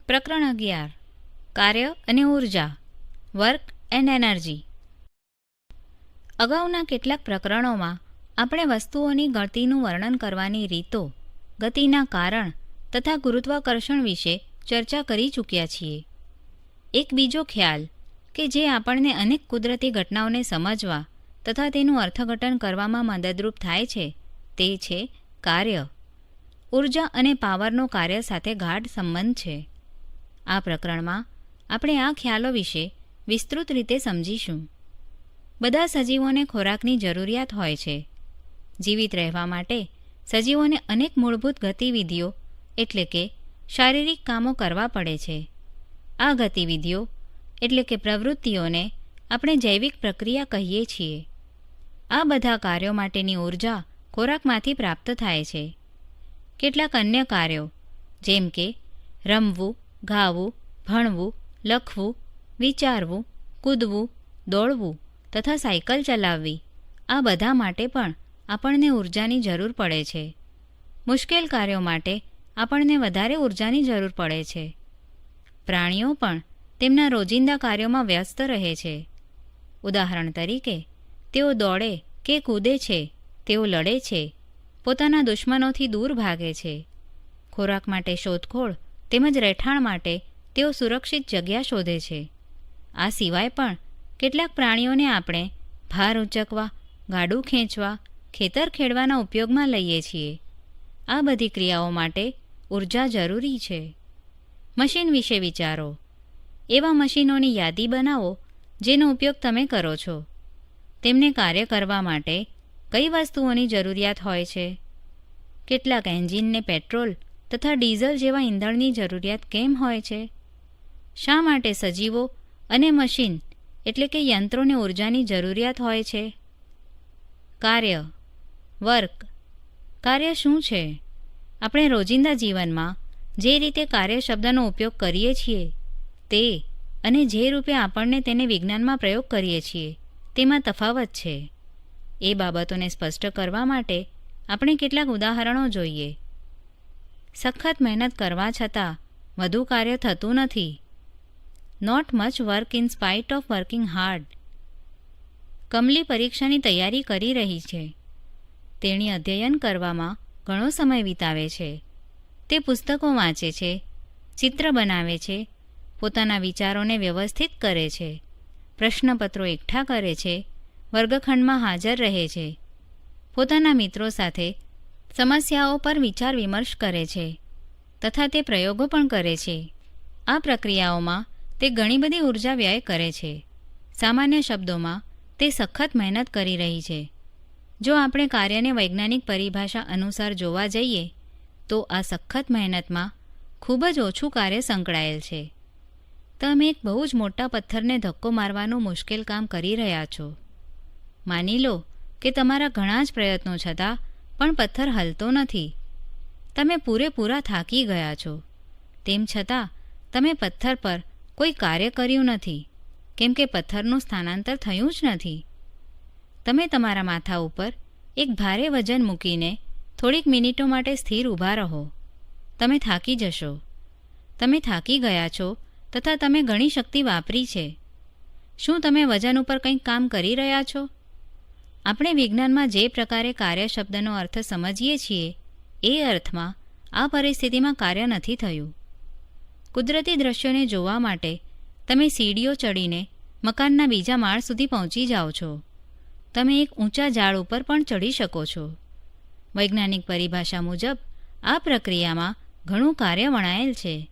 પ્રકરણ 11 કાર્ય અને ઉર્જા વર્ક એન્ડ એનર્જી. અગાઉના કેટલાક પ્રકરણોમાં આપણે વસ્તુઓની ગતિનું વર્ણન કરવાની રીતો, ગતિના કારણ તથા ગુરુત્વાકર્ષણ વિશે ચર્ચા કરી ચૂક્યા છીએ. એક બીજો ખ્યાલ કે જે આપણને અનેક કુદરતી ઘટનાઓને સમજવા તથા તેનું અર્થઘટન કરવામાં મદદરૂપ થાય છે તે છે કાર્ય. ઉર્જા અને પાવરનો કાર્ય સાથે ગાઢ સંબંધ છે. આ પ્રકરણમાં આપણે આ ખ્યાલો વિશે વિસ્તૃત રીતે સમજીશું. બધા સજીવોને ખોરાકની જરૂરિયાત હોય છે. જીવિત રહેવા માટે સજીવોને અનેક મૂળભૂત ગતિવિધિઓ એટલે કે શારીરિક કામો કરવા પડે છે. આ ગતિવિધિઓ એટલે કે પ્રવૃત્તિઓને આપણે જૈવિક પ્રક્રિયા કહીએ છીએ. આ બધા કાર્યો માટેની ઉર્જા ખોરાકમાંથી પ્રાપ્ત થાય છે. કેટલાક અન્ય કાર્યો જેમ કે રમવું, ગાવું, ભણવું, લખવું, વિચારવું, કૂદવું, દોડવું તથા સાયકલ ચલાવવી, આ બધા માટે પણ આપણને ઉર્જાની જરૂર પડે છે. મુશ્કેલ કાર્યો માટે આપણને વધારે ઉર્જાની જરૂર પડે છે. પ્રાણીઓ પણ તેમના રોજિંદા કાર્યોમાં વ્યસ્ત રહે છે. ઉદાહરણ તરીકે તેઓ દોડે કે કૂદે છે, તેઓ લડે છે, પોતાના દુશ્મનોથી દૂર ભાગે છે. ખોરાક માટે શોધખોળ તેમજ રહેઠાણ માટે તેઓ સુરક્ષિત જગ્યા શોધે છે. આ સિવાય પણ કેટલાક પ્રાણીઓને આપણે ભાર ઊંચકવા, ગાડું ખેંચવા, ખેતર ખેડવાના ઉપયોગમાં લઈએ છીએ. આ બધી ક્રિયાઓ માટે ઉર્જા જરૂરી છે. મશીન વિશે વિચારો. એવા મશીનોની યાદી બનાવો જેનો ઉપયોગ તમે કરો છો. તેમને કાર્ય કરવા માટે કઈ વસ્તુઓની જરૂરિયાત હોય છે? કેટલાક એન્જિનને પેટ્રોલ તથા ડીઝલ જેવા ઈંધણની જરૂરિયાત કેમ હોય છે? શા માટે સજીવો અને મશીન એટલે કે યંત્રોને ઉર્જાની જરૂરિયાત હોય છે? કાર્ય વર્ક. કાર્ય શું છે? આપણે રોજિંદા જીવનમાં જે રીતે કાર્ય શબ્દનો ઉપયોગ કરીએ છીએ તે અને જે રૂપે આપણને તેને વિજ્ઞાનમાં પ્રયોગ કરીએ છીએ તેમાં તફાવત છે. એ બાબતોને સ્પષ્ટ કરવા માટે આપણે કેટલાક ઉદાહરણો જોઈએ. સખત મહેનત કરવા છતાં વધુ કાર્ય થતું નથી. Not much work in spite of working hard. Kamli પરીક્ષાની તૈયારી કરી રહી છે. તેણી અધ્યયન કરવામાં ઘણો સમય વિતાવે છે. તે પુસ્તકો વાંચે છે, ચિત્ર બનાવે છે, પોતાના વિચારોને વ્યવસ્થિત કરે છે, પ્રશ્નપત્રો એકઠા કરે છે, વર્ગખંડમાં હાજર રહે છે, પોતાના મિત્રો સાથે સમસ્યાઓ પર વિચાર વિમર્શ કરે છે તથા તે પ્રયોગો પણ કરે છે. આ પ્રક્રિયાઓમાં તે ઘણી બધી ઉર્જા વ્યય કરે છે. સામાન્ય શબ્દોમાં તે સખત મહેનત કરી રહી છે. જો આપણે કાર્યને વૈજ્ઞાનિક પરિભાષા અનુસાર જોવા જઈએ તો આ સખત મહેનતમાં ખૂબ જ ઓછું કાર્ય સંકળાયેલ છે. તમે એક બહુ જ મોટા પથ્થરને ધક્કો મારવાનું મુશ્કેલ કામ કરી રહ્યા છો. માની લો કે તમારા ઘણા જ પ્રયત્નો છતાં પણ પથ્થર હલતો નથી. તમે પૂરેપૂરા થાકી ગયા છો. તેમ છતાં તમે પથ્થર પર કોઈ કાર્ય કર્યું નથી કેમ કે પથ્થરનું સ્થાનાંતર થયું જ નથી. તમે તમારા માથા ઉપર એક ભારે વજન મૂકીને થોડીક મિનિટો માટે સ્થિર ઊભા રહો. તમે થાકી જશો. તમે થાકી ગયા છો તથા તમે ઘણી શક્તિ વાપરી છે. શું તમે વજન ઉપર કંઈક કામ કરી રહ્યા છો? આપણે વિજ્ઞાનમાં જે પ્રકારે કાર્ય શબ્દનો અર્થ સમજીએ છીએ એ અર્થમાં આ પરિસ્થિતિમાં કાર્ય નથી થયું. કુદરતી દ્રશ્યોને જોવા માટે તમે સીડીઓ ચડીને મકાનના બીજા માળ સુધી પહોંચી જાઓ છો. તમે એક ઊંચા ઝાડ ઉપર પણ ચડી શકો છો. વૈજ્ઞાનિક પરિભાષા મુજબ આ પ્રક્રિયામાં ઘણું કાર્ય વણાયેલ છે.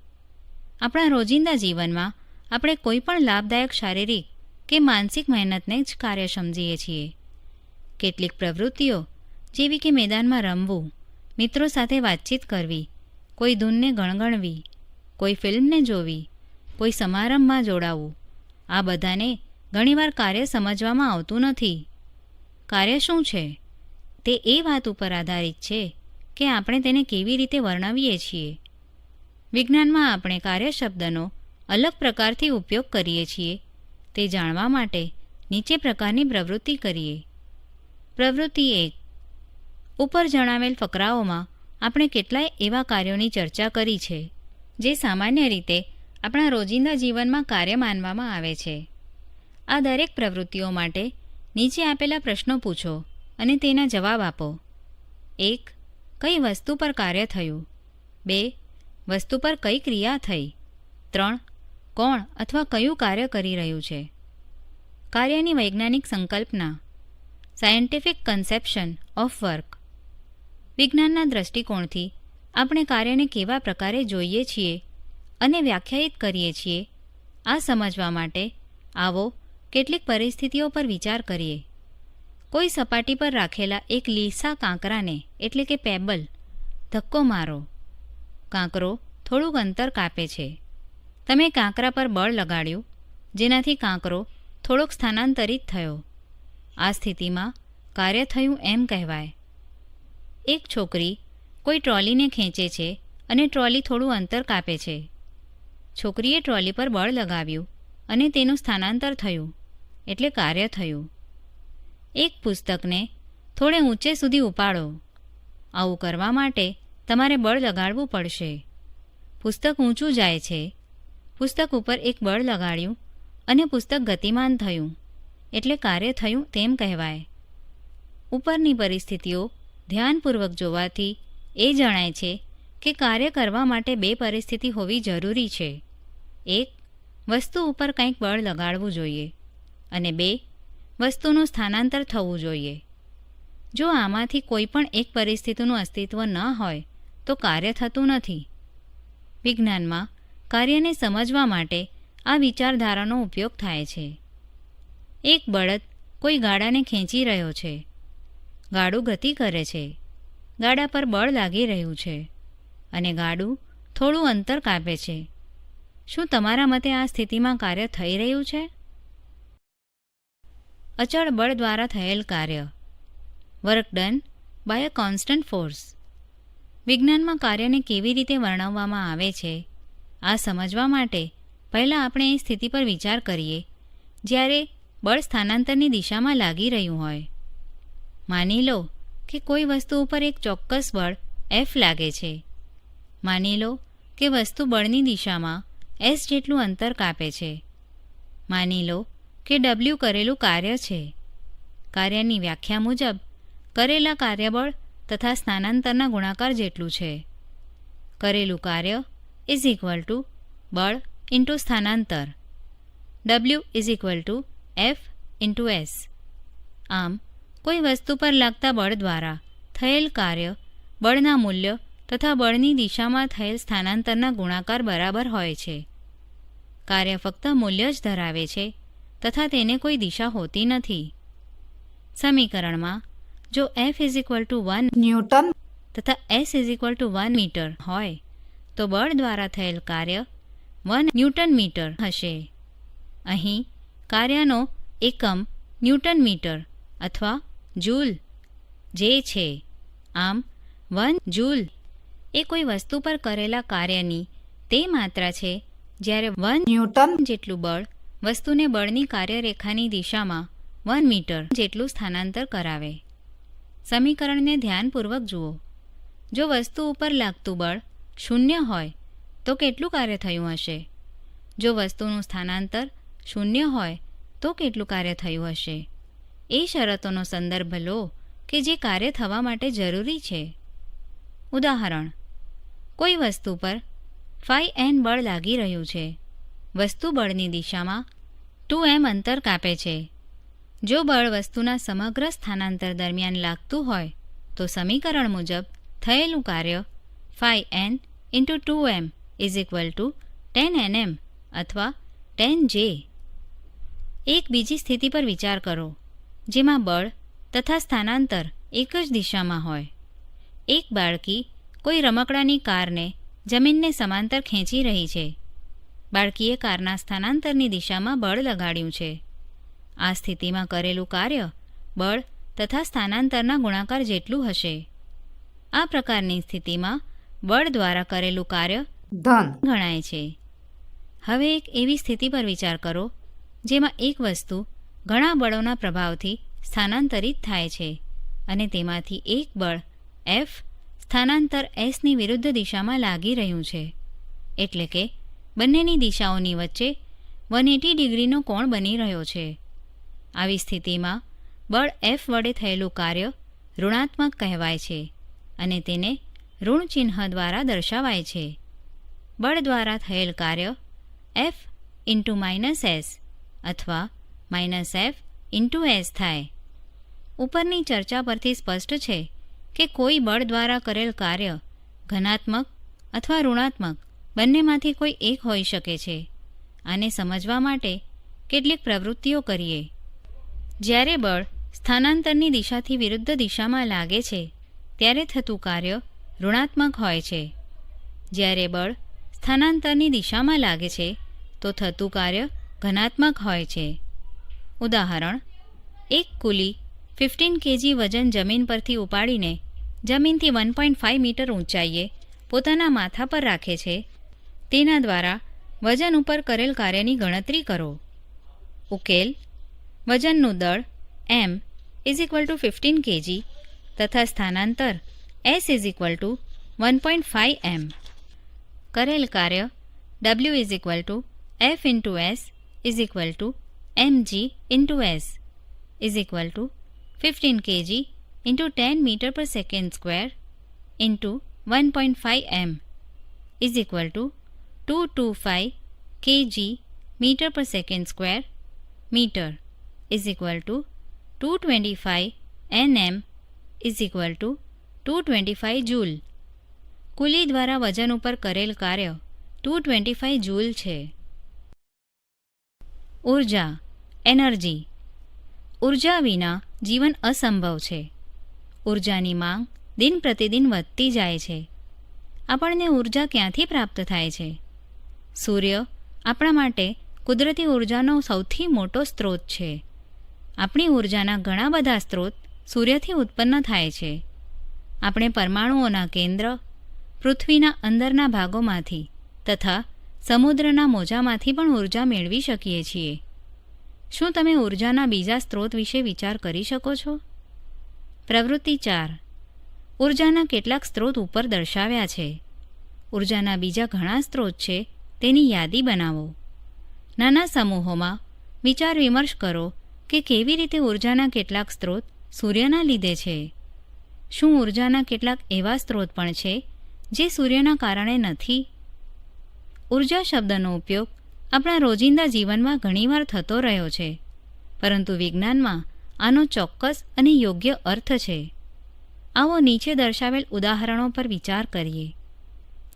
આપણા રોજિંદા જીવનમાં આપણે કોઈ પણ લાભદાયક શારીરિક કે માનસિક મહેનતને જ કાર્ય સમજીએ છીએ. કેટલીક પ્રવૃત્તિઓ જેવી કે મેદાનમાં રમવું, મિત્રો સાથે વાતચીત કરવી, કોઈ ધૂનને ગણગણવી, કોઈ ફિલ્મને જોવી, કોઈ સમારંભમાં જોડાવું, આ બધાને ઘણીવાર કાર્ય સમજવામાં આવતું નથી. કાર્ય શું છે તે એ વાત ઉપર આધારિત છે કે આપણે તેને કેવી રીતે વર્ણવીએ છીએ. વિજ્ઞાનમાં આપણે કાર્ય શબ્દનો અલગ પ્રકારથી ઉપયોગ કરીએ છીએ તે જાણવા માટે નીચે પ્રકારની પ્રવૃત્તિ કરીએ. પ્રવૃત્તિ 1. ઉપર જણાવેલ ફકરાઓમાં આપણે કેટલાય એવા કાર્યોની ચર્ચા કરી છે જે સામાન્ય રીતે આપણા રોજિંદા જીવનમાં કાર્ય માનવામાં આવે છે. આ દરેક પ્રવૃત્તિઓ માટે નીચે આપેલા પ્રશ્નો પૂછો અને તેના જવાબ આપો. 1. કઈ વસ્તુ પર કાર્ય થયું? 2. વસ્તુ પર કઈ ક્રિયા થઈ? 3. કોણ અથવા કયું કાર્ય કરી રહ્યું છે? કાર્યની વૈજ્ઞાનિક સંકલ્પના. Scientific conception of work. વિજ્ઞાનના દૃષ્ટિકોણથી આપણે કાર્યને કેવા પ્રકારે જોઈએ છીએ અને વ્યાખ્યાયિત કરીએ છીએ, આ સમજવા માટે આવો કેટલીક પરિસ્થિતિઓ પર વિચાર કરીએ. કોઈ સપાટી પર રાખેલા એક લીસા કાંકરાને એટલે કે પેબલ ધક્કો મારો. કાંકરો થોડુંક અંતર કાપે છે. તમે કાંકરા પર બળ લગાડ્યું, જેનાથી કાંકરો થોડોક સ્થાનાંતરિત થયો. આ સ્થિતિમાં કાર્ય થયું એમ કહેવાય. એક છોકરી કોઈ ટ્રોલીને ખેંચે છે અને ટ્રોલી થોડું અંતર કાપે છે. છોકરીએ ટ્રોલી પર બળ લગાવ્યું અને તેનું સ્થાનાંતર થયું, એટલે કાર્ય થયું. એક પુસ્તકને થોડે ઊંચે સુધી ઉપાડો. આવું કરવા માટે તમારે બળ લગાડવું પડશે. પુસ્તક ઊંચું જાય છે. પુસ્તક ઉપર એક બળ લગાડ્યું અને પુસ્તક ગતિમાન થયું, એટલે કાર્ય થયું તેમ કહેવાય. ઉપરની પરિસ્થિતિઓ ધ્યાનપૂર્વક જોવાથી એ જણાય છે કે કાર્ય કરવા માટે બે પરિસ્થિતિ હોવી જરૂરી છે. 1. વસ્તુ ઉપર કંઈક બળ લગાડવું જોઈએ અને 2. વસ્તુનું સ્થાનાંતર થવું જોઈએ. જો આમાંથી કોઈ પણ એક પરિસ્થિતિનું અસ્તિત્વ ન હોય તો કાર્ય થતું નથી. વિજ્ઞાનમાં કાર્યને સમજવા માટે આ વિચારધારાનો ઉપયોગ થાય છે. એક બળદ કોઈ ગાડાને ખેંચી રહ્યો છે. ગાડું ગતિ કરે છે. ગાડા પર બળ લાગી રહ્યું છે અને ગાડું થોડું અંતર કાપે છે. શું તમારા મતે આ સ્થિતિમાં કાર્ય થઈ રહ્યું છે? અચળ બળ દ્વારા થયેલ કાર્ય. Work done by a constant force. વિજ્ઞાનમાં કાર્યને કેવી રીતે વર્ણવવામાં આવે છે, આ સમજવા માટે પહેલાં આપણે એ સ્થિતિ પર વિચાર કરીએ જ્યારે બળ સ્થાનાંતરની દિશામાં લાગી રહ્યું હોય. માની લો કે કોઈ વસ્તુ ઉપર એક ચોક્કસ બળ F લાગે છે. માની લો કે વસ્તુ બળની દિશામાં S જેટલું અંતર કાપે છે. માની લો કે W કરેલું કાર્ય છે. કાર્યની વ્યાખ્યા મુજબ કરેલા કાર્યબળ તથા સ્થાનાંતરના ગુણાકાર જેટલું છે. કરેલું કાર્ય ઇઝ ઇક્વલ ટુ બળ ઇન્ટુ સ્થાનાંતર. W is equal two F into S. આમ કોઈ વસ્તુ પર લાગતા બળ દ્વારા થયેલ કાર્ય બળના મૂલ્ય તથા બળની દિશામાં થયેલ સ્થાનાંતરના ગુણાકાર બરાબર હોય છે. કાર્ય ફક્ત મૂલ્ય જ ધરાવે છે તથા તેને કોઈ દિશા હોતી નથી. સમીકરણમાં જો F is equal to 1 newton તથા S is equal to 1 metre હોય તો બળ દ્વારા થયેલ કાર્ય 1 ન્યૂટન મીટર હશે. અહીં કાર્યનો એકમ ન્યૂટન મીટર અથવા જૂલ જે છે. આમ 1 જૂલ એ કોઈ વસ્તુ પર કરેલા કાર્યની તે માત્રા છે જ્યારે 1 ન્યૂટન જેટલું બળ વસ્તુને બળની કાર્યરેખાની દિશામાં 1 મીટર જેટલું સ્થાનાંતર કરાવે. સમીકરણને ધ્યાનપૂર્વક જુઓ. જો વસ્તુ ઉપર લાગતું બળ 0 હોય તો કેટલું કાર્ય થયું હશે? જો વસ્તુનું સ્થાનાંતર 0 હોય તો કેટલું કાર્ય થયું હશે? એ શરતોનો સંદર્ભ લો કે જે કાર્ય થવા માટે જરૂરી છે. ઉદાહરણ: કોઈ વસ્તુ પર φn બળ લાગી રહ્યું છે. વસ્તુ બળની દિશામાં 2m અંતર કાપે છે. જો બળ વસ્તુના સમગ્ર સ્થાનાંતર દરમિયાન લાગતું હોય તો સમીકરણ મુજબ થયેલું કાર્ય φn × 2m is equal two 10 Nm અથવા 10 J. એક બીજી સ્થિતિ પર વિચાર કરો જેમાં બળ તથા સ્થાનાંતર એક જ દિશામાં હોય. એક બાળકી કોઈ રમકડાની કારને જમીનને સમાંતર ખેંચી રહી છે. બાળકીએ કારના સ્થાનાંતરની દિશામાં બળ લગાડ્યું છે. આ સ્થિતિમાં કરેલું કાર્ય બળ તથા સ્થાનાંતરના ગુણાકાર જેટલું હશે. આ પ્રકારની સ્થિતિમાં બળ દ્વારા કરેલું કાર્ય ધન ગણાય છે. હવે એક એવી સ્થિતિ પર વિચાર કરો જેમાં એક વસ્તુ ઘણા બળોના પ્રભાવથી સ્થાનાંતરિત થાય છે અને તેમાંથી એક બળ F સ્થાનાંતર S ની વિરુદ્ધ દિશામાં લાગી રહ્યું છે. એટલે કે બંનેની દિશાઓની વચ્ચે 180 ડિગ્રીનો કોણ બની રહ્યો છે. આવી સ્થિતિમાં બળ F વડે થયેલું કાર્ય ઋણાત્મક કહેવાય છે અને તેને ઋણ ચિહ્ન દ્વારા દર્શાવાય છે. બળ દ્વારા થયેલ કાર્ય F × -S અથવા -F × S થાય. ઉપરની ચર્ચા પરથી સ્પષ્ટ છે કે કોઈ બળ દ્વારા કરેલ કાર્ય ધનાત્મક અથવા ઋણાત્મક બંનેમાંથી કોઈ એક હોઈ શકે છે. આને સમજવા માટે કેટલીક પ્રવૃત્તિઓ કરીએ. જ્યારે બળ સ્થાનાંતરની દિશાથી વિરુદ્ધ દિશામાં લાગે છે ત્યારે થતું કાર્ય ઋણાત્મક હોય છે. જ્યારે બળ સ્થાનાંતરની દિશામાં લાગે છે તો થતું કાર્ય ધનાત્મક હોય છે. ઉદાહરણ: એક કુલી 15 kg વજન જમીન પરથી ઉપાડીને જમીનથી 1.5 મીટર ઊંચાઈએ પોતાના માથા પર રાખે છે. તેના દ્વારા વજન ઉપર કરેલ કાર્યની ગણતરી કરો. ઉકેલ: વજનનું દળ M = 15 kg તથા સ્થાનાંતર S = 1.5 m. કરેલ કાર્ય W = F × S = mg × S = 15 kg × 10 m/s² × 1.5 m = 225 kg m/s². Metre = 225 Nm = 225 joule. કુલી દ્વારા વજન ઉપર કરેલ કાર્ય 225 જૂલ છે. ઉર્જા એનર્જી. ઉર્જા વિના જીવન અસંભવ છે. ઉર્જાની માંગ દિન પ્રતિદિન વધતી જાય છે. આપણને ઉર્જા ક્યાંથી પ્રાપ્ત થાય છે? સૂર્ય આપણા માટે કુદરતી ઉર્જાનો સૌથી મોટો સ્ત્રોત છે. આપણી ઉર્જાના ઘણા બધા સ્ત્રોત સૂર્યથી ઉત્પન્ન થાય છે. આપણે પરમાણુઓના કેન્દ્ર, પૃથ્વીના અંદરના ભાગોમાંથી તથા સમુદ્રના મોજામાંથી પણ ઉર્જા મેળવી શકીએ છીએ. શું તમે ઉર્જાના બીજા સ્ત્રોત વિશે વિચાર કરી શકો છો? પ્રવૃત્તિ 4. ઉર્જાના કેટલાક સ્ત્રોત ઉપર દર્શાવ્યા છે. ઉર્જાના બીજા ઘણા સ્ત્રોત છે તેની યાદી બનાવો. નાના સમૂહોમાં વિચાર વિમર્શ કરો કે કેવી રીતે ઉર્જાના કેટલાક સ્ત્રોત સૂર્યના લીધે છે. શું ઉર્જાના કેટલાક એવા સ્ત્રોત પણ છે જે સૂર્યના કારણે નથી? ઉર્જા શબ્દનો ઉપયોગ આપણા રોજિંદા જીવનમાં ઘણીવાર થતો રહ્યો છે, પરંતુ વિજ્ઞાનમાં આનો ચોક્કસ અને યોગ્ય અર્થ છે. આવો નીચે દર્શાવેલ ઉદાહરણો પર વિચાર કરીએ.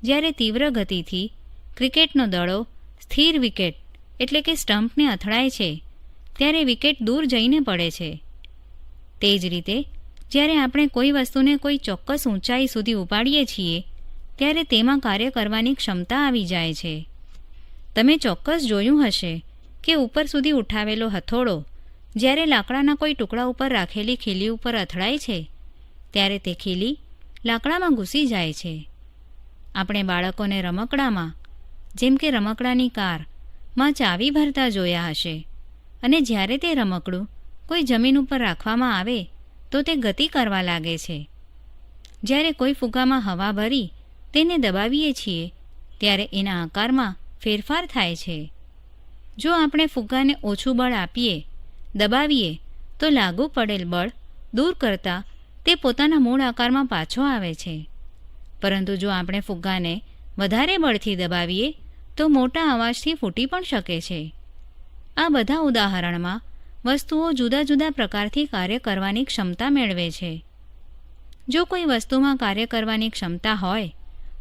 જ્યારે તીવ્ર ગતિથી ક્રિકેટનો દડો સ્થિર વિકેટ એટલે કે સ્ટમ્પને અથડાય છે ત્યારે વિકેટ દૂર જઈને પડે છે. તે જ રીતે જ્યારે આપણે કોઈ વસ્તુને કોઈ ચોક્કસ ઊંચાઈ સુધી ઉપાડીએ છીએ ત્યારે તેમાં કાર્ય કરવાની ક્ષમતા આવી જાય છે. તમે ચોક્કસ જોયું હશે કે ઉપર સુધી ઉઠાવેલો હથોડો જ્યારે લાકડાના કોઈ ટુકડા ઉપર રાખેલી ખીલી ઉપર અથડાય છે ત્યારે તે ખીલી લાકડામાં ઘૂસી જાય છે. આપણે બાળકોને રમકડામાં, જેમ કે રમકડાની કારમાં ચાવી ભરતા જોયા હશે, અને જ્યારે તે રમકડું કોઈ જમીન ઉપર રાખવામાં આવે તો તે ગતિ કરવા લાગે છે. જ્યારે કોઈ ફુગ્ગામાં હવા ભરી તેને દબાવીએ છીએ ત્યારે એના આકારમાં ફેરફાર થાય છે. જો આપણે ફુગ્ગાને ઓછું બળ આપીએ, દબાવીએ, તો લાગુ પડેલ બળ દૂર કરતાં તે પોતાના મૂળ આકારમાં પાછો આવે છે. પરંતુ જો આપણે ફુગ્ગાને વધારે બળથી દબાવીએ તો મોટા અવાજથી ફૂટી પણ શકે છે. આ બધા ઉદાહરણમાં વસ્તુઓ જુદા જુદા પ્રકારથી કાર્ય કરવાની ક્ષમતા મેળવે છે. જો કોઈ વસ્તુમાં કાર્ય કરવાની ક્ષમતા હોય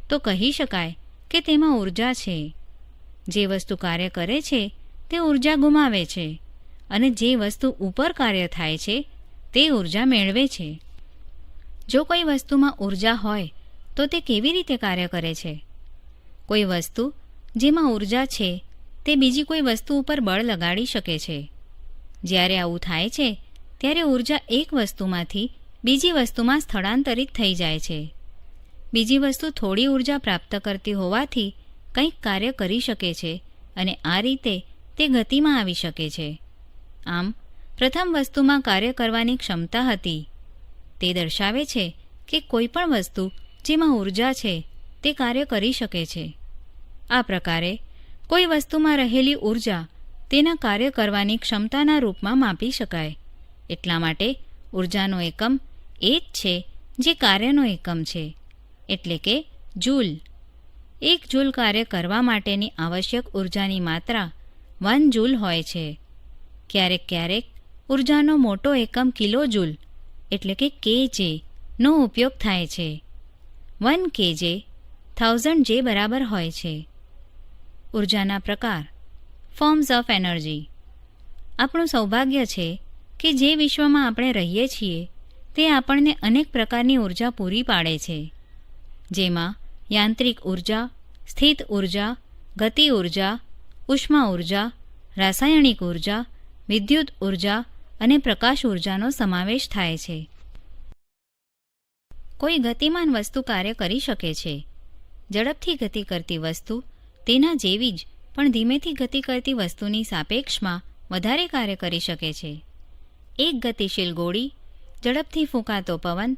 તો કહી શકાય કે તેમાં ઉર્જા છે. જે વસ્તુ કાર્ય કરે છે તે ઉર્જા ગુમાવે છે, અને જે વસ્તુ ઉપર કાર્ય થાય છે તે ઉર્જા મેળવે છે. જો કોઈ વસ્તુમાં ઉર્જા હોય તો તે કેવી રીતે કાર્ય કરે છે? કોઈ વસ્તુ જેમાં ઉર્જા છે તે બીજી કોઈ વસ્તુ ઉપર બળ લગાડી શકે છે. જ્યારે આવું થાય છે ત્યારે ઉર્જા એક વસ્તુમાંથી બીજી વસ્તુમાં સ્થળાંતરિત થઈ જાય છે. બીજી વસ્તુ થોડી ઉર્જા પ્રાપ્ત કરતી હોવાથી કંઈક કાર્ય કરી શકે છે, અને આ રીતે તે ગતિમાં આવી શકે છે. આમ પ્રથમ વસ્તુમાં કાર્ય કરવાની ક્ષમતા હતી. તે દર્શાવે છે કે કોઈ પણ વસ્તુ જેમાં ઉર્જા છે તે કાર્ય કરી શકે છે. આ પ્રકારે કોઈ વસ્તુમાં રહેલી ઊર્જા તેના કાર્ય કરવાની ક્ષમતાના રૂપમાં માપી શકાય. એટલા માટે ઊર્જાનો એકમ એ જ છે જે કાર્યનો એકમ છે, એટલે કે જૂલ. 1 જૂલ કાર્ય કરવા માટેની આવશ્યક ઊર્જાની માત્રા 1 જૂલ હોય છે. ક્યારેક ક્યારેક ઊર્જાનો મોટો એકમ કિલો જૂલ એટલે કે કેજે નો ઉપયોગ થાય છે. 1 કેજે 1000 જે બરાબર હોય છે. ઊર્જાના પ્રકાર. Forms of energy. આપણું સૌભાગ્ય છે કે જે વિશ્વમાં આપણે રહીએ છીએ તે આપણને અનેક પ્રકારની ઊર્જા પૂરી પાડે છે, જેમાં યાંત્રિક ઊર્જા, સ્થિત ઊર્જા, ગતિ ઊર્જા, ઉષ્મા ઊર્જા, રાસાયણિક ઊર્જા, વિદ્યુત ઊર્જા અને પ્રકાશ ઊર્જાનો સમાવેશ થાય છે. કોઈ ગતિમાન વસ્તુ કાર્ય કરી શકે છે. ઝડપથી ગતિ કરતી વસ્તુ તેના જેવી જ પણ ધીમેથી ગતિ કરતી વસ્તુની સાપેક્ષમાં વધારે કાર્ય કરી શકે છે. એક ગતિશીલ ગોળી, ઝડપથી ફૂંકાતો પવન,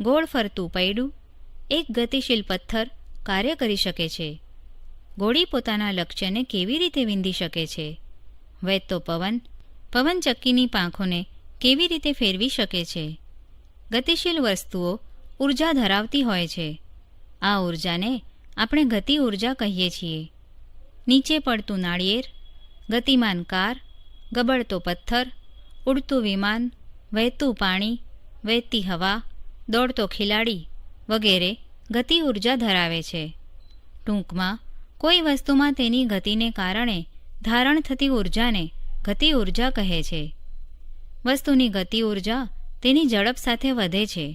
ગોળ ફરતું પૈડું, એક ગતિશીલ પથ્થર કાર્ય કરી શકે છે. ગોળી પોતાના લક્ષ્યને કેવી રીતે વિંધી શકે છે? વહેતો પવન પવનચક્કીની પાંખોને કેવી રીતે ફેરવી શકે છે? ગતિશીલ વસ્તુઓ ઊર્જા ધરાવતી હોય છે. આ ઊર્જાને આપણે ગતિ ઊર્જા કહીએ છીએ. નીચે પડતું નાળિયેર, ગતિમાન કાર, ગબડતો પથ્થર, ઉડતું વિમાન, વહેતું પાણી, વહેતી હવા, દોડતો ખિલાડી વગેરે ગતિ ઊર્જા ધરાવે છે. ટૂંકમાં કોઈ વસ્તુમાં તેની ગતિને કારણે ધારણ થતી ઊર્જાને ગતિ ઊર્જા કહે છે. વસ્તુની ગતિ ઊર્જા તેની ઝડપ સાથે વધે છે.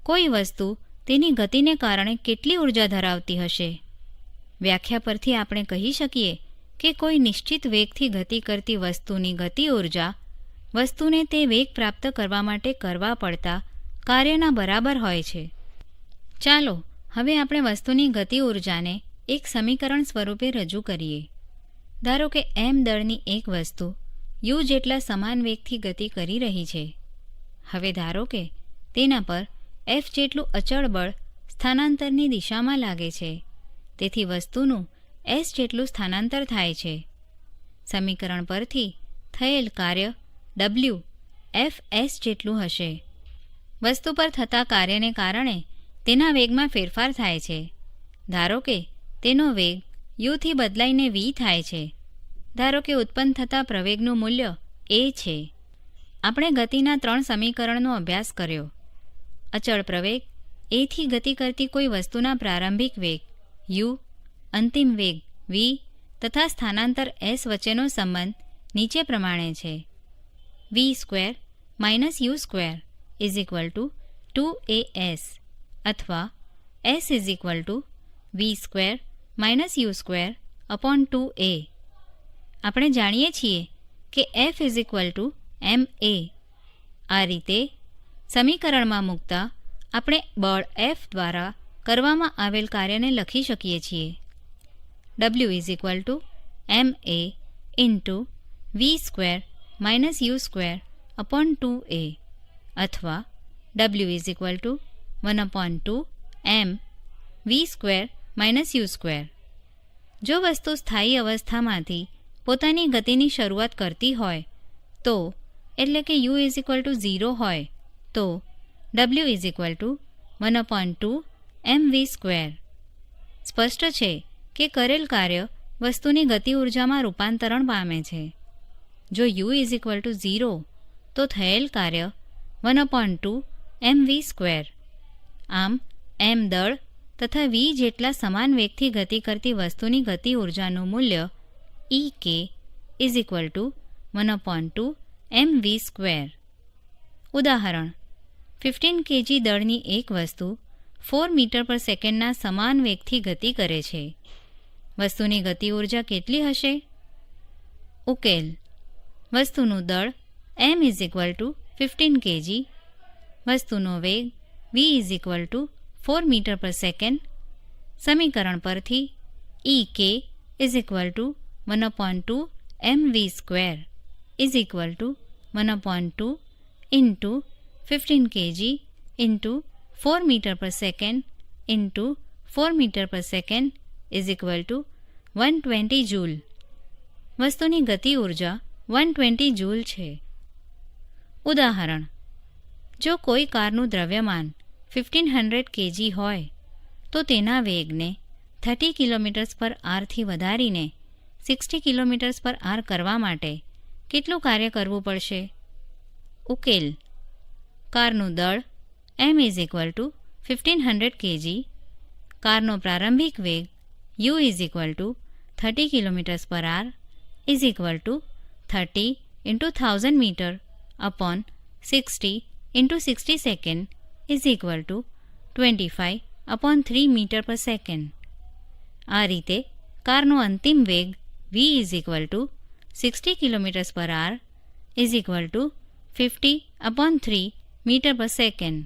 કોઈ વસ્તુ તેની ગતિને કારણે કેટલી ઊર્જા ધરાવતી હશે? વ્યાખ્યા પરથી આપણે કહી શકીએ કે કોઈ નિશ્ચિત વેગથી ગતિ કરતી વસ્તુની ગતિ ઊર્જા વસ્તુને તે વેગ પ્રાપ્ત કરવા માટે કરવા પડતા કાર્યના બરાબર હોય છે. ચાલો હવે આપણે વસ્તુની ગતિ ઊર્જાને એક સમીકરણ સ્વરૂપે રજૂ કરીએ. ધારો કે m દળની એક વસ્તુ u જેટલા સમાન વેગથી ગતિ કરી રહી છે. હવે ધારો કે તેના પર f જેટલું અચળ બળ સ્થાનાંતરની દિશામાં લાગે છે, તેથી વસ્તુનું s જેટલું સ્થાનાંતર થાય છે. સમીકરણ પરથી થયેલ કાર્ય w fs જેટલું હશે. વસ્તુ પર થતા કાર્યને કારણે તેના વેગમાં ફેરફાર થાય છે. ધારો કે તેનો વેગ u થી બદલાઈને v થાય છે. ધારો કે ઉત્પન્ન થતા પ્રવેગનું મૂલ્ય a છે. આપણે ગતિના 3 સમીકરણનો અભ્યાસ કર્યો. અચળ પ્રવેગ, a થી ગતિ કરતી કોઈ વસ્તુના પ્રારંભિક વેગ u, અંતિમ વેગ v તથા સ્થાનાંતર s વચ્ચેનો સંબંધ નીચે પ્રમાણે છે. v² - u² = 2as અથવા s v² - u² 2a. આપણે જાણીએ છીએ કે f ma. આ રીતે સમીકરણમાં મૂકતા આપણે બળ F દ્વારા કરવામાં આવેલ કાર્યને લખી શકીએ છીએ. W ma × v² - u² 2a અથવા W 1/2 m v² - u². જો વસ્તુ સ્થાયી અવસ્થામાંથી પોતાની ગતિની શરૂઆત કરતી હોય તો, એટલે કે u 0 હોય તો W 1/2 mv². સ્પષ્ટ છે કે કરેલ કાર્ય વસ્તુની ગતિ ઊર્જામાં રૂપાંતરણ પામે છે. જો u 0 તો થયેલ કાર્ય 1/2 mv². આમ m દળ તથા v જેટલા સમાન વેગથી ગતિ કરતી વસ્તુની ગતિ ઊર્જાનું મૂલ્ય Ek = 1/2 mv². ઉદાહરણ: 15 kg દળની એક વસ્તુ 4 મીટર પર સેકન્ડના સમાન વેગથી ગતિ કરે છે. વસ્તુની ગતિ ઊર્જા કેટલી હશે? ઉકેલ: વસ્તુનું દળ m = 15 kg, વસ્તુનો વેગ v = 4 મીટર પર સેકન્ડ. સમીકરણ પરથી Ek = 1/2 mv² = 1/2 × 15 kg × 4 metre per second × 4 metre per second is equal two 120 joule. વસ્તુની ગતિ ઉર્જા 120 જૂલ છે. ઉદાહરણ: જો કોઈ કારનું દ્રવ્યમાન 1500 kg હોય તો તેના વેગને 30 km/h થી વધારીને 60 km/h કરવા માટે કેટલું કાર્ય કરવું પડશે? ઉકેલ: કારનું દળ m is equal to 1500 kg, કારનો પ્રારંભિક વેગ u is equal to 30 km/h is equal to 30 × 1000 metre upon 60 × 60 second is equal to 25/3 મીટર/સેકન્ડ. આ રીતે કારનો અંતિમ વેગ v is equal to 60 km/h is equal to 50/3 મીટર/સેકન્ડ.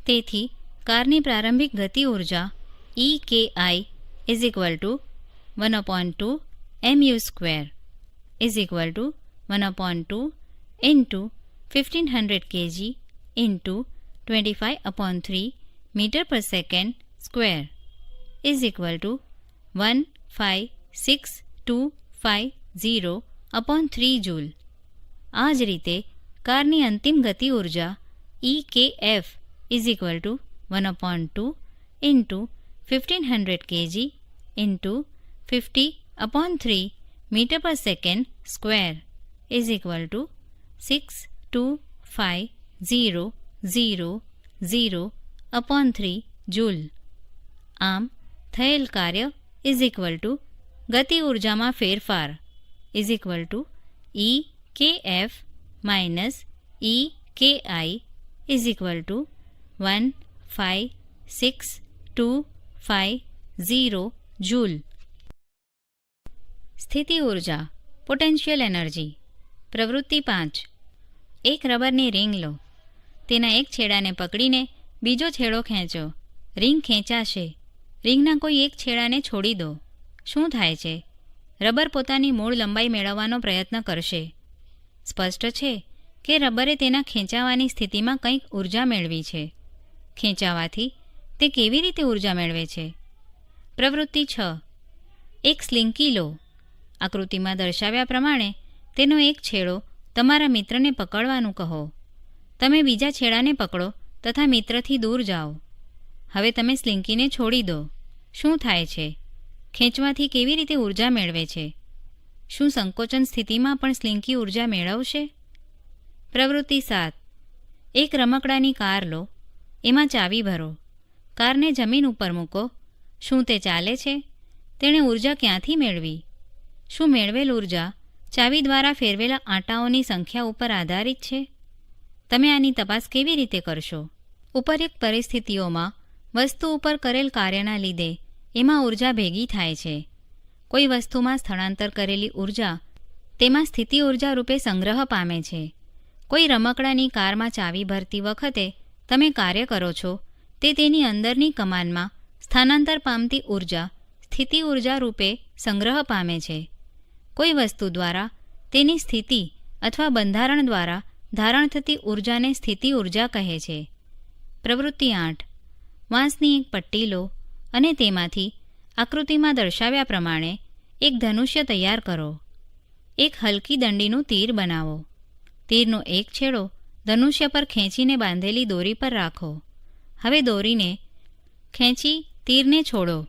તેથી કારની પ્રારંભિક ગતિ ઉર્જા EKI is equal to 1/2 mu² is equal to 1/2 × 1500 kg × 25/3 metre per second square is equal to 156,250/3 joule. આ જ રીતે કારની અંતિમ ગતિ ઉર્જા EKF is equal to 1/2 × 1500 kg × 50/3 metre per second square is equal to 625,000/3 joule. આમ થયેલ કાર્ય ઇઝ ઇક્વલ ટુ ગતિ ઉર્જામાં ફેરફાર is equal to EKF - EKI is equal to 156,250 joule. સ્થિતિ ઉર્જા પોટેન્શિયલ એનર્જી. પ્રવૃત્તિ 5. એક રબરની રિંગ લો. તેના એક છેડાને પકડીને બીજો છેડો ખેંચો. રિંગ ખેંચાશે. રિંગના કોઈ એક છેડાને છોડી દો. શું થાય છે? રબર પોતાની મૂળ લંબાઈ મેળવવાનો પ્રયત્ન કરશે. સ્પષ્ટ છે કે રબરે તેના ખેંચાવાની સ્થિતિમાં કંઈક ઉર્જા મેળવી છે. ખેંચાવાથી તે કેવી રીતે ઉર્જા મેળવે છે? પ્રવૃત્તિ 6. એક સ્લિંકી લો. આકૃતિમાં દર્શાવ્યા પ્રમાણે તેનો એક છેડો તમારા મિત્રને પકડવાનું કહો. તમે બીજા છેડાને પકડો તથા મિત્રથી દૂર જાઓ. હવે તમે સ્લિંકીને છોડી દો. શું થાય છે? ખેંચવાથી કેવી રીતે ઉર્જા મેળવે છે? શું સંકોચન સ્થિતિમાં પણ સ્લિંકી ઉર્જા મેળવશે? પ્રવૃત્તિ 7. એક રમકડાની કાર લો. એમાં ચાવી ભરો. કારને જમીન ઉપર મૂકો. શું તે ચાલે છે? તેણે ઉર્જા ક્યાંથી મેળવી? શું મેળવેલ ઉર્જા ચાવી દ્વારા ફેરવેલા આંટાઓની સંખ્યા ઉપર આધારિત છે? તમે આની તપાસ કેવી રીતે કરશો? ઉપર્યુક્ત પરિસ્થિતિઓમાં વસ્તુ ઉપર કરેલ કાર્યના લીધે એમાં ઉર્જા ભેગી થાય છે. કોઈ વસ્તુમાં સ્થળાંતર કરેલી ઉર્જા તેમાં સ્થિતિ ઉર્જા રૂપે સંગ્રહ પામે છે. કોઈ રમકડાની કારમાં ચાવી ભરતી વખતે તમે કાર્ય કરો છો તે તેની અંદરની કમાનમાં સ્થાનાંતર પામતી ઉર્જા સ્થિતિ ઉર્જા રૂપે સંગ્રહ પામે છે. કોઈ વસ્તુ દ્વારા તેની સ્થિતિ અથવા બંધારણ દ્વારા ધારણ થતી ઉર્જાને સ્થિતિ ઉર્જા કહે છે. પ્રવૃત્તિ 8. વાંસની એક પટ્ટી લો અને તેમાંથી આકૃતિમાં દર્શાવ્યા પ્રમાણે એક ધનુષ્ય તૈયાર કરો. એક હલકી દંડીનું તીર બનાવો. તીરનો એક છેડો ધનુષ્ય પર ખેંચીને બાંધેલી દોરી પર રાખો. હવે દોરીને ખેંચી તીરને છોડો.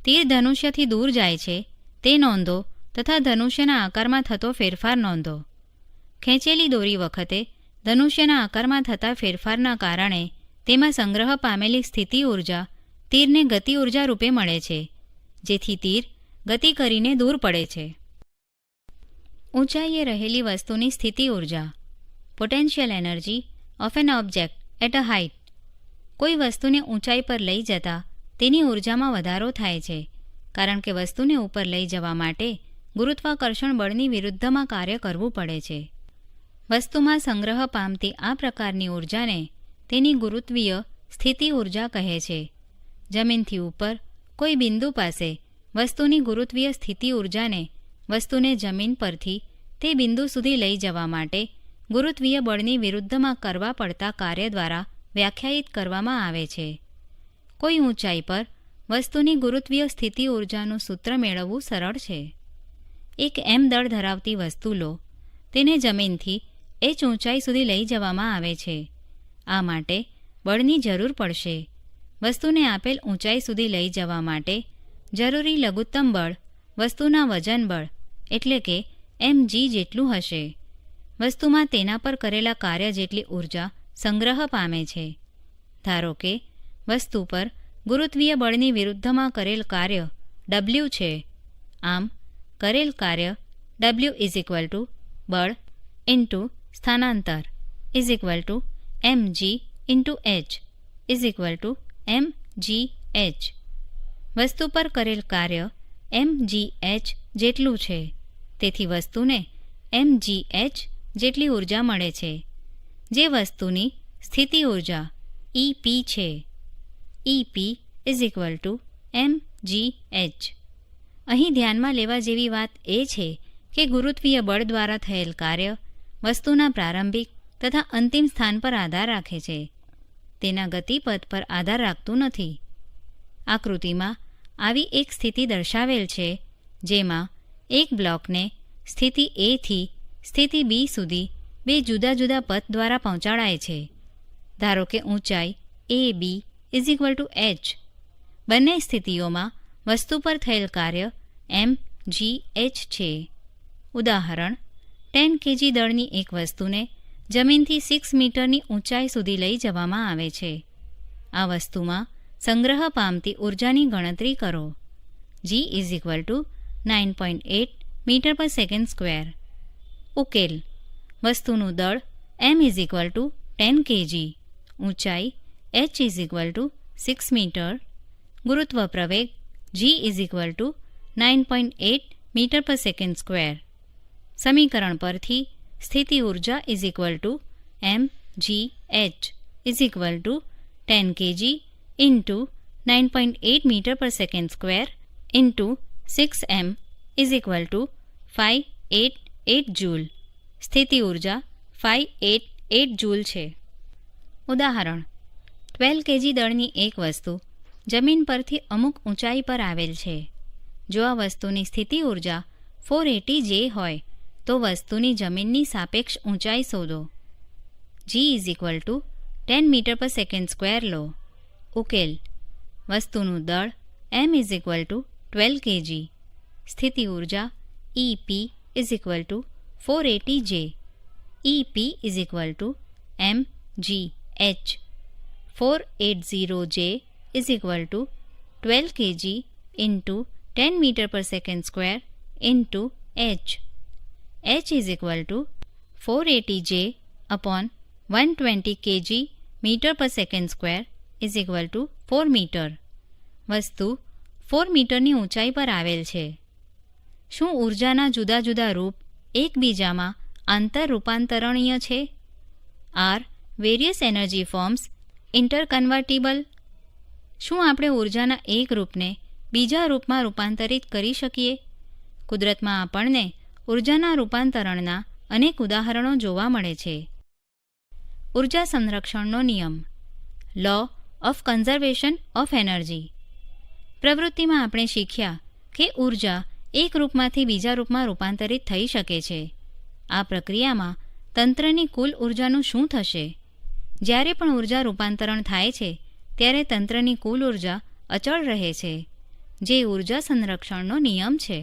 તીર ધનુષ્યથી દૂર જાય છે તે નોંધો તથા ધનુષ્યના આકારમાં થતો ફેરફાર નોંધો. ખેંચેલી દોરી વખતે ધનુષ્યના આકારમાં થતા ફેરફારના કારણે તેમાં સંગ્રહ પામેલી સ્થિતિ ઉર્જા તીરને ગતિ ઉર્જા રૂપે મળે છે, જેથી તીર ગતિ કરીને દૂર પડે છે. ઊંચાઈએ રહેલી વસ્તુની સ્થિતિ ઉર્જા. Potential energy of an object at a height. કોઈ વસ્તુને ઊંચાઈ પર લઈ જતા તેની ઉર્જામાં વધારો થાય છે, કારણ કે વસ્તુને ઉપર લઈ જવા માટે ગુરુત્વાકર્ષણ બળની વિરુદ્ધમાં કાર્ય કરવું પડે છે. વસ્તુમાં સંગ્રહ પામતી આ પ્રકારની ઉર્જાને તેની ગુરુત્વીય સ્થિતિ ઉર્જા કહે છે. જમીનથી ઉપર કોઈ બિંદુ પાસે વસ્તુની ગુરુત્વીય સ્થિતિ ઉર્જાને વસ્તુને જમીન પરથી તે બિંદુ સુધી લઈ જવા માટે ગુરુત્વીય બળની વિરુદ્ધમાં કરવા પડતા કાર્ય દ્વારા વ્યાખ્યાયિત કરવામાં આવે છે. કોઈ ઊંચાઈ પર વસ્તુની ગુરુત્વીય સ્થિતિ ઊર્જાનું સૂત્ર મેળવવું સરળ છે. એક m દળ ધરાવતી વસ્તુ લો, તેને જમીનથી h ઊંચાઈ સુધી લઈ જવામાં આવે છે. આ માટે બળની જરૂર પડશે. વસ્તુને આપેલ ઊંચાઈ સુધી લઈ જવા માટે જરૂરી લઘુત્તમ બળ વસ્તુના વજન બળ એટલે કે mg જેટલું હશે. વસ્તુમાં તેના પર કરેલા કાર્ય જેટલી ઊર્જા સંગ્રહ પામે છે. ધારો કે વસ્તુ પર ગુરુત્વીય બળની વિરુદ્ધમાં કરેલ કાર્ય W છે. આમ કરેલ કાર્ય W બળ ઇન્ટુ સ્થાનાંતર mg ઇન્ટુ h mgh. વસ્તુ પર કરેલ કાર્ય mgh જેટલું છે, તેથી વસ્તુને mgh જેટલી ઊર્જા મળે છે, જે વસ્તુની સ્થિતિ ઊર્જા EP છે. EP mgh. અહીં ધ્યાનમાં લેવા જેવી વાત એ છે કે ગુરુત્વીય બળ દ્વારા થયેલ કાર્ય વસ્તુના પ્રારંભિક તથા અંતિમ સ્થાન પર આધાર રાખે છે, તેના ગતિપથ પર આધાર રાખતું નથી. આકૃતિમાં આવી એક સ્થિતિ દર્શાવેલ છે, જેમાં એક બ્લોકને સ્થિતિ A થી સ્થિતિ B સુધી બે જુદા જુદા પથ દ્વારા પહોંચાડાય છે. ધારો કે ઊંચાઈ AB h. બંને સ્થિતિઓમાં વસ્તુ પર થયેલ કાર્ય mgh છે. ઉદાહરણ: 10 kg દળની એક વસ્તુને જમીનથી 6 મીટરની ઊંચાઈ સુધી લઈ જવામાં આવે છે. આ વસ્તુમાં સંગ્રહ પામતી ઊર્જાની ગણતરી કરો. g 9.8 metre per second square. ઉકેલ: વસ્તુનું દળ m 10 kg, ઊંચાઈ h 6 મીટર, ગુરુત્વ પ્રવેગ g 9.8 metre per second square. સમીકરણ પરથી સ્થિતિ ઊર્જા mgh 10 kg into 9.8 metre per second square into 6m 588 joule. સ્થિતિ ઊર્જા 588 જૂલ છે. ઉદાહરણ: 12 kg દળની એક વસ્તુ જમીન પરથી અમુક ઊંચાઈ પર આવેલ છે. જો આ વસ્તુની સ્થિતિ ઊર્જા 480 J હોય તો વસ્તુની જમીનની સાપેક્ષ ઊંચાઈ શોધો. g 10 metre per second square લો. ઉકેલ: વસ્તુનું દળ m 12 kg, સ્થિતિ ઊર્જા EP 480 J. EP mgh 480 J 12 kg into 10 metre per second square into h. h 480 J upon 120 kg metre per second square 4 metre. વસ્તુ 4 મીટરની ઊંચાઈ પર આવેલ છે. શું ઊર્જાના જુદા જુદા રૂપ એકબીજામાં આંતર રૂપાંતરણીય છે? Are various energy forms interconvertible? શું આપણે ઊર્જાના એક રૂપને બીજા રૂપમાં રૂપાંતરિત કરી શકીએ? કુદરતમાં આપણને ઊર્જાના રૂપાંતરણના અનેક ઉદાહરણો જોવા મળે છે. ઊર્જા સંરક્ષણનો નિયમ, law of conservation of energy. પ્રવૃત્તિમાં આપણે શીખ્યા કે ઊર્જા એક રૂપમાંથી બીજા રૂપમાં રૂપાંતરિત થઈ શકે છે. આ પ્રક્રિયામાં તંત્રની કુલ ઊર્જાનું શું થશે? જ્યારે પણ ઊર્જા રૂપાંતરણ થાય છે ત્યારે તંત્રની કુલ ઊર્જા અચળ રહે છે, જે ઊર્જા સંરક્ષણનો નિયમ છે.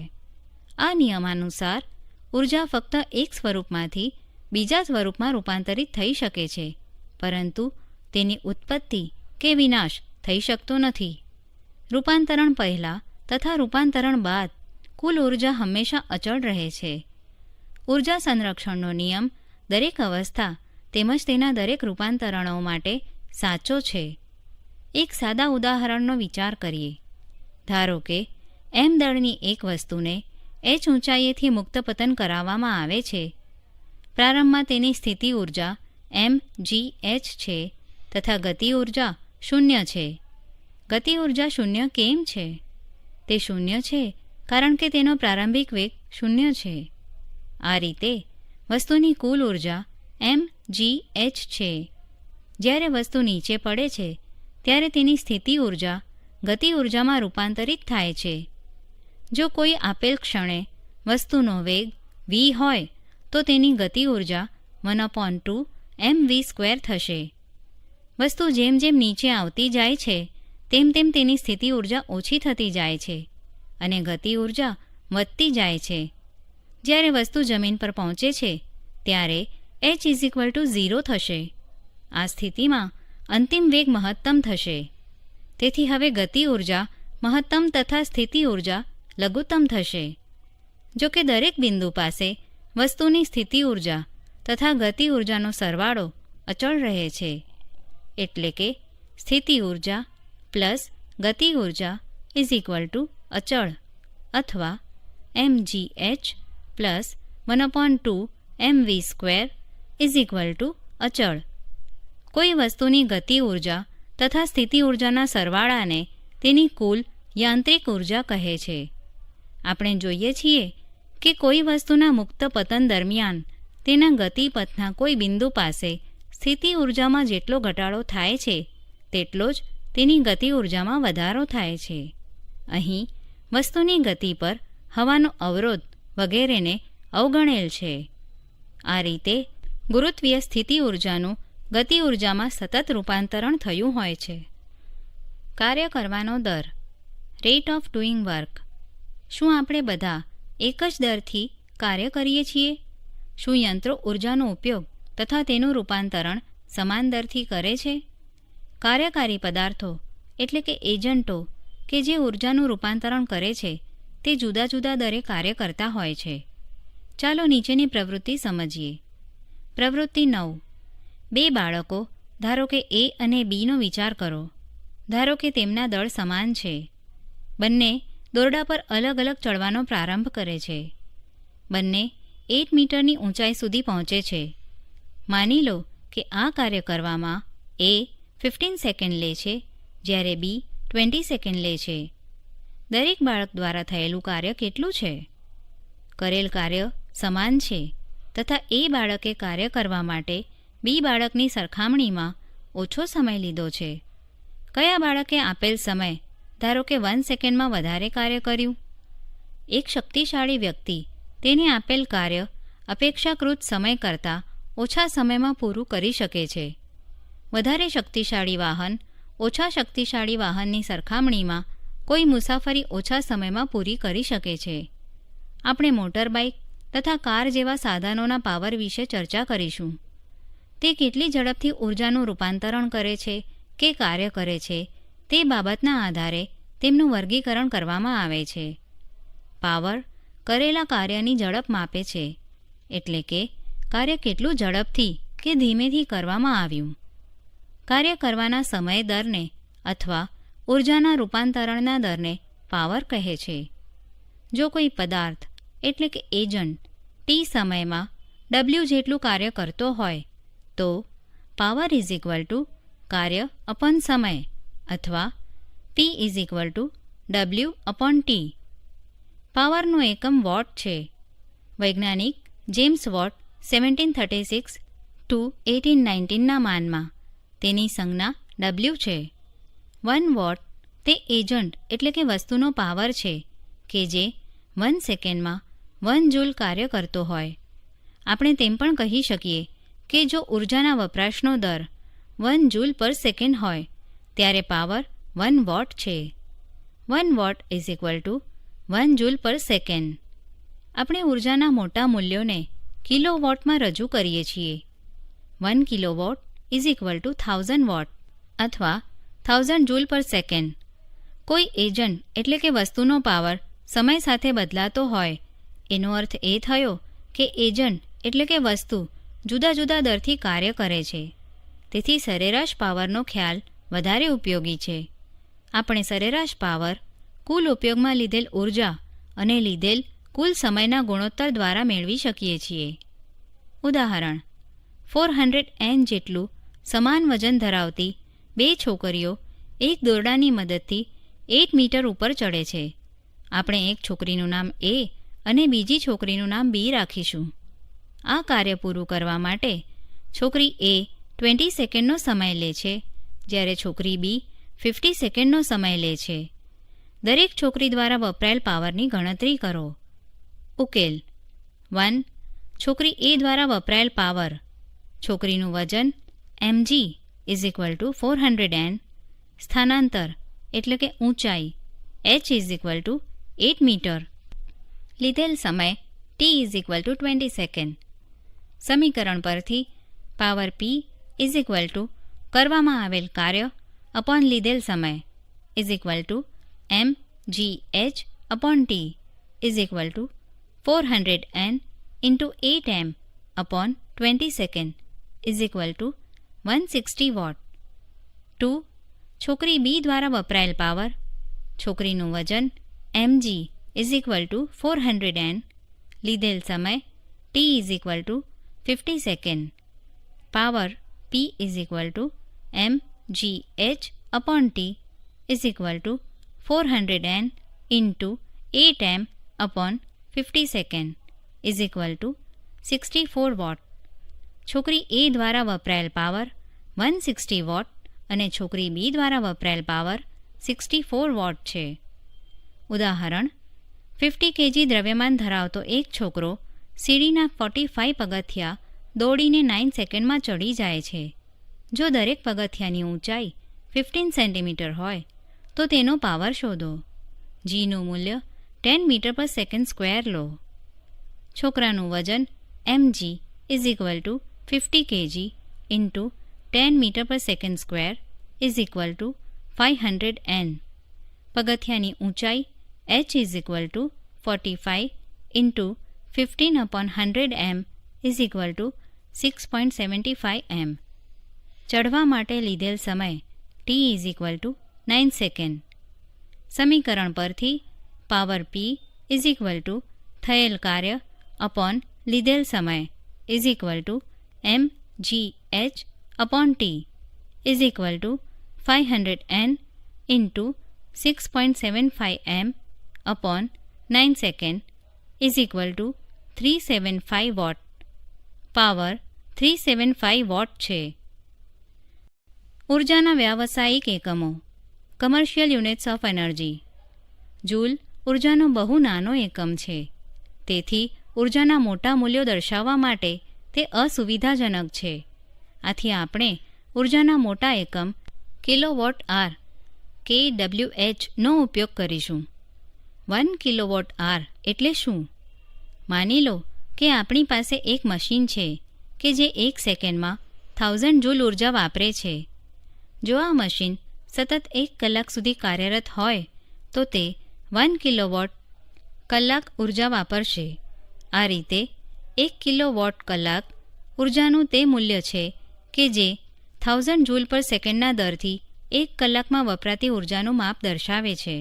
આ નિયમાનુસાર ઊર્જા ફક્ત એક સ્વરૂપમાંથી બીજા સ્વરૂપમાં રૂપાંતરિત થઈ શકે છે, પરંતુ તેની ઉત્પત્તિ કે વિનાશ થઈ શકતો નથી. રૂપાંતરણ પહેલાં તથા રૂપાંતરણ બાદ કુલ ઊર્જા હંમેશા અચળ રહે છે. ઊર્જા સંરક્ષણનો નિયમ દરેક અવસ્થા તેમજ તેના દરેક રૂપાંતરણો માટે સાચો છે. એક સાદા ઉદાહરણનો વિચાર કરીએ. ધારો કે m દળની એક વસ્તુને h ઊંચાઈએથી મુક્ત પતન કરાવવામાં આવે છે. પ્રારંભમાં તેની સ્થિતિ ઊર્જા mgh છે તથા ગતિ ઊર્જા 0 છે. ગતિ ઊર્જા 0 કેમ છે? તે 0 છે કારણ કે તેનો પ્રારંભિક વેગ 0 છે. આ રીતે વસ્તુની કુલ ઊર્જા mgh છે. જ્યારે વસ્તુ નીચે પડે છે ત્યારે તેની સ્થિતિ ઊર્જા ગતિ ઉર્જામાં રૂપાંતરિત થાય છે. જો કોઈ આપેલ ક્ષણે વસ્તુનો વેગ v હોય તો તેની ગતિ ઉર્જા 1/2 mv² થશે. વસ્તુ જેમ જેમ નીચે આવતી જાય છે તેમ તેમ તેની સ્થિતિ ઉર્જા ઓછી થતી જાય છે અને ગતિ ઉર્જા વધતી જાય છે. જ્યારે વસ્તુ જમીન પર પહોંચે છે ત્યારે h = 0 થશે. આ સ્થિતિમાં અંતિમ વેગ મહત્તમ થશે. તેથી હવે ગતિ ઉર્જા મહત્તમ તથા સ્થિતિ ઉર્જા લઘુત્તમ થશે. જો કે દરેક બિંદુ પાસે વસ્તુની સ્થિતિ ઉર્જા તથા ગતિ ઉર્જાનો સરવાળો અચળ રહે છે. એટલે કે સ્થિતિ ઉર્જા પ્લસ ગતિ ઉર્જા = અચળ અથવા mgh પ્લસ 1/2 mv² અચળ. કોઈ વસ્તુની ગતિ ઉર્જા તથા સ્થિતિ ઉર્જાના સરવાળાને તેની કુલ યાંત્રિક ઉર્જા કહે છે. આપણે જોઈએ છીએ કે કોઈ વસ્તુના મુક્ત પતન દરમિયાન તેના ગતિપથના કોઈ બિંદુ પાસે સ્થિતિ ઉર્જામાં જેટલો ઘટાડો થાય છે તેટલો જ તેની ગતિ ઉર્જામાં વધારો થાય છે. અહીં વસ્તુની ગતિ પર હવાનો અવરોધ વગેરેને અવગણેલ છે. આ રીતે ગુરુત્વીય સ્થિતિ ઉર્જાનું ગતિ ઉર્જામાં સતત રૂપાંતરણ થયું હોય છે. કાર્ય કરવાનો દર રેટ ઓફ ડુઈંગ વર્ક. શું આપણે બધા એક જ દરથી કાર્ય કરીએ છીએ? શું યંત્રો ઉર્જાનો ઉપયોગ તથા તેનું રૂપાંતરણ સમાન દરથી કરે છે? કાર્યકારી પદાર્થો એટલે કે એજન્ટો કે જે ઉર્જાનું રૂપાંતરણ કરે છે તે જુદા જુદા દરે કાર્ય કરતા હોય છે. ચાલો નીચેની પ્રવૃત્તિ સમજીએ. પ્રવૃત્તિ 9. 2 બાળકો ધારો કે A અને Bનો વિચાર કરો. ધારો કે તેમના દળ સમાન છે. બંને દોરડા પર અલગ અલગ ચડવાનો પ્રારંભ કરે છે. બંને 8 મીટરની ઊંચાઈ સુધી પહોંચે છે. માની લો કે આ કાર્ય કરવામાં A 15 સેકન્ડ લે છે જ્યારે B 20 સેકન્ડ લે છે. દરેક બાળક દ્વારા થયેલું કાર્ય કેટલું છે? કરેલ કાર્ય સમાન છે તથા A બાળકે કાર્ય કરવા માટે B બાળકની સરખામણીમાં ઓછો સમય લીધો છે. કયા બાળકે આપેલ સમય ધારો કે 1 સેકન્ડમાં વધારે કાર્ય કર્યું? એક શક્તિશાળી વ્યક્તિ તેને આપેલ કાર્ય અપેક્ષાકૃત સમય કરતાં ઓછા સમયમાં પૂરું કરી શકે છે. વધારે શક્તિશાળી વાહન ઓછા શક્તિશાળી વાહનની સરખામણીમાં કોઈ મુસાફરી ઓછા સમયમાં પૂરી કરી શકે છે. આપણે મોટરબાઇક તથા કાર જેવા સાધનોના પાવર વિશે ચર્ચા કરીશું. તે કેટલી ઝડપથી ઉર્જાનું રૂપાંતરણ કરે છે કે કાર્ય કરે છે તે બાબતના આધારે તેમનું વર્ગીકરણ કરવામાં આવે છે. પાવર કરેલા કાર્યની ઝડપ માપે છે, એટલે કે કાર્ય કેટલું ઝડપથી કે ધીમેથી કરવામાં આવ્યું. કાર્ય કરવાના સમય દરને અથવા ઉર્જાના રૂપાંતરણના દરને પાવર કહે છે. જો કોઈ પદાર્થ એટલે કે એજન્ટ t સમયમાં w જેટલું કાર્ય કરતો હોય તો પાવર કાર્ય અપન સમય અથવા P w/t. પાવરનો એકમ વોટ છે. વૈજ્ઞાનિક જેમ્સ વોટ 1736-1819ના માનમાં તેની સંજ્ઞા W છે. 1 વોટ તે એજન્ટ એટલે કે વસ્તુનો પાવર છે કે જે 1 સેકન્ડમાં 1 જૂલ કાર્ય કરતો હોય. આપણે તેમ પણ કહી શકીએ કે જો ઉર્જાના વપરાશનો દર 1 જૂલ પર સેકન્ડ હોય ત્યારે પાવર 1 વોટ છે. 1 વોટ = 1 જૂલ પર સેકન્ડ. આપણે ઉર્જાના મોટા મૂલ્યોને કિલોવોટમાં રજૂ કરીએ છીએ. 1 કિલોવોટ = 1000 વોટ અથવા 1000 જૂલ પર સેકન્ડ. કોઈ એજન્ટ એટલે કે વસ્તુનો પાવર સમય સાથે બદલાતો હોય એનો અર્થ એ થયો કે એજન્ટ એટલે કે વસ્તુ જુદા જુદા દરથી કાર્ય કરે છે. તેથી સરેરાશ પાવરનો ખ્યાલ વધારે ઉપયોગી છે. આપણે સરેરાશ પાવર કુલ ઉપયોગમાં લીધેલ ઉર્જા અને લીધેલ કુલ સમયના ગુણોત્તર દ્વારા મેળવી શકીએ છીએ. ઉદાહરણ: 400 N જેટલું સમાન વજન ધરાવતી 2 છોકરીઓ એક દોરડાની મદદથી 8 મીટર ઉપર ચડે છે. આપણે એક છોકરીનું નામ A અને બીજી છોકરીનું નામ B રાખીશું. આ કાર્ય પૂરું કરવા માટે છોકરી A 20 સેકન્ડનો સમય લે છે જ્યારે છોકરી B 50 સેકન્ડનો સમય લે છે. દરેક છોકરી દ્વારા વપરાયેલ પાવરની ગણતરી કરો. ઉકેલ 1. છોકરી એ દ્વારા વપરાયેલ પાવર. છોકરીનું વજન mg = 400 n. સ્થાનાંતર એટલે કે ઊંચાઈ h = 8 મીટર. લીધેલ સમય t = 20 સેકન્ડ. સમીકરણ પરથી પાવર p કરવામાં આવેલ કાર્ય અપોન લીધેલ સમય mgh/t = 400 n × 8 m upon 20 second = 160 vote. 2. છોકરી બી દ્વારા વપરાયેલ પાવર. છોકરીનું વજન mg = 400 n. લીધેલ સમય t = 50 second. Power p = mgh/t = 400 n × 8 m upon 50 second = 64 vote. છોકરી એ દ્વારા વપરાયેલ પાવર 160 વોટ અને છોકરી બી દ્વારા વપરાયેલ પાવર 64 વોટ છે. ઉદાહરણ 50 kg દ્રવ્યમાન ધરાવતો એક છોકરો સીડીના 45 પગથિયા દોડીને 9 સેકન્ડમાં ચડી જાય છે. જો દરેક પગથિયાની ઊંચાઈ 15 સેન્ટીમીટર હોય તો તેનો પાવર શોધો. જીનું મૂલ્ય 10 મીટર પર સેકન્ડ સ્ક્વેર લો. છોકરાનું વજન mg = 50 kg × 10 metre per second square = 500 n. પગથિયાની ઊંચાઈ h = 45 × 15/100 m = 6.75 m. ચડવા માટે લીધેલ સમય t = 9 સેકન્ડ. સમીકરણ પરથી પાવર p થયેલ કાર્ય અપોન લીધેલ સમય mgh/t = 500 n × 6.75 m upon 9 second = 375 watt. Power 375 watt છે. ઉર્જાના વ્યાવસાયિક એકમો. Commercial units of energy. Joule ઉર્જાનો બહુ નાનો એકમ છે. તેથી ઉર્જાના મોટા મૂલ્યો દર્શાવવા માટે તે અસુવિધાજનક છે. આથી આપણે ઉર્જાના મોટા એકમ કિલોવોટ આર kWh નો ઉપયોગ કરીશું. 1 કિલોવોટ આર એટલે શું? માની લો કે આપણી પાસે એક મશીન છે કે જે 1 સેકન્ડમાં 1000 જૂલ ઉર્જા વાપરે છે. જો આ મશીન સતત 1 કલાક સુધી કાર્યરત હોય તો તે 1 કિલોવોટ કલાક ઉર્જા વાપરશે. આ રીતે 1 કિલોવોટ કલાક ઉર્જાનું તે મૂલ્ય છે કે જે 1000 જૂલ પર સેકન્ડના દરથી 1 કલાકમાં વપરાતી ઉર્જાનું માપ દર્શાવે છે.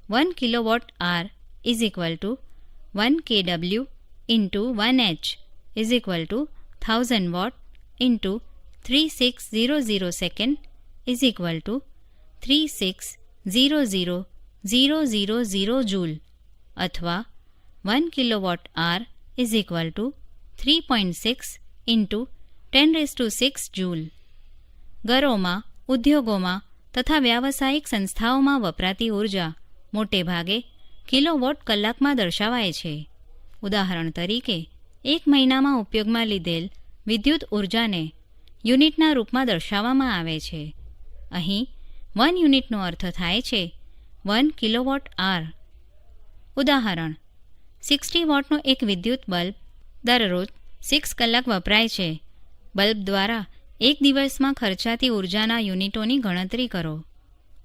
1 kilowatt hour = 1 kW × 1h = 1000 watt × 3600 second = 3600,000 joule અથવા 1 કિલોવોટ આર = 3.6 × 10⁶ જૂલ. ઘરોમાં, ઉદ્યોગોમાં તથા વ્યાવસાયિક સંસ્થાઓમાં વપરાતી ઉર્જા મોટે ભાગે કિલોવોટ કલાકમાં દર્શાવાય છે. ઉદાહરણ તરીકે 1 મહિનામાં ઉપયોગમાં લીધેલ વિદ્યુત ઉર્જાને યુનિટના રૂપમાં દર્શાવવામાં આવે છે. અહીં 1 યુનિટનો અર્થ થાય છે 1 કિલોવોટ આર. ઉદાહરણ 60 વોટનો એક વિદ્યુત બલ્બ દરરોજ 6 કલાક વપરાય છે. બલ્બ દ્વારા એક દિવસમાં ખર્ચાતી ઉર્જાના યુનિટોની ગણતરી કરો.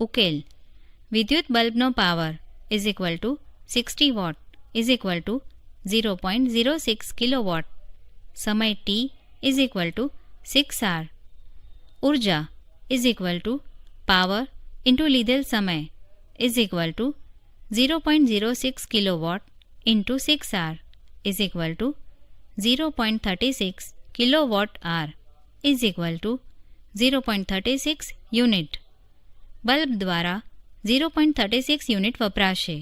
ઉકેલ વિદ્યુત બલ્બનો પાવર = 60 વોટ = 0.06 કિલોવોટ. સમય t = 6 hour. ઉર્જા પાવર × લીધેલ સમય = 0.06 kilowatt × 6 hour = 0.36 kilowatt hour = 0.36 unit. Bulb દ્વારા 0.36 યુનિટ વપરાશે.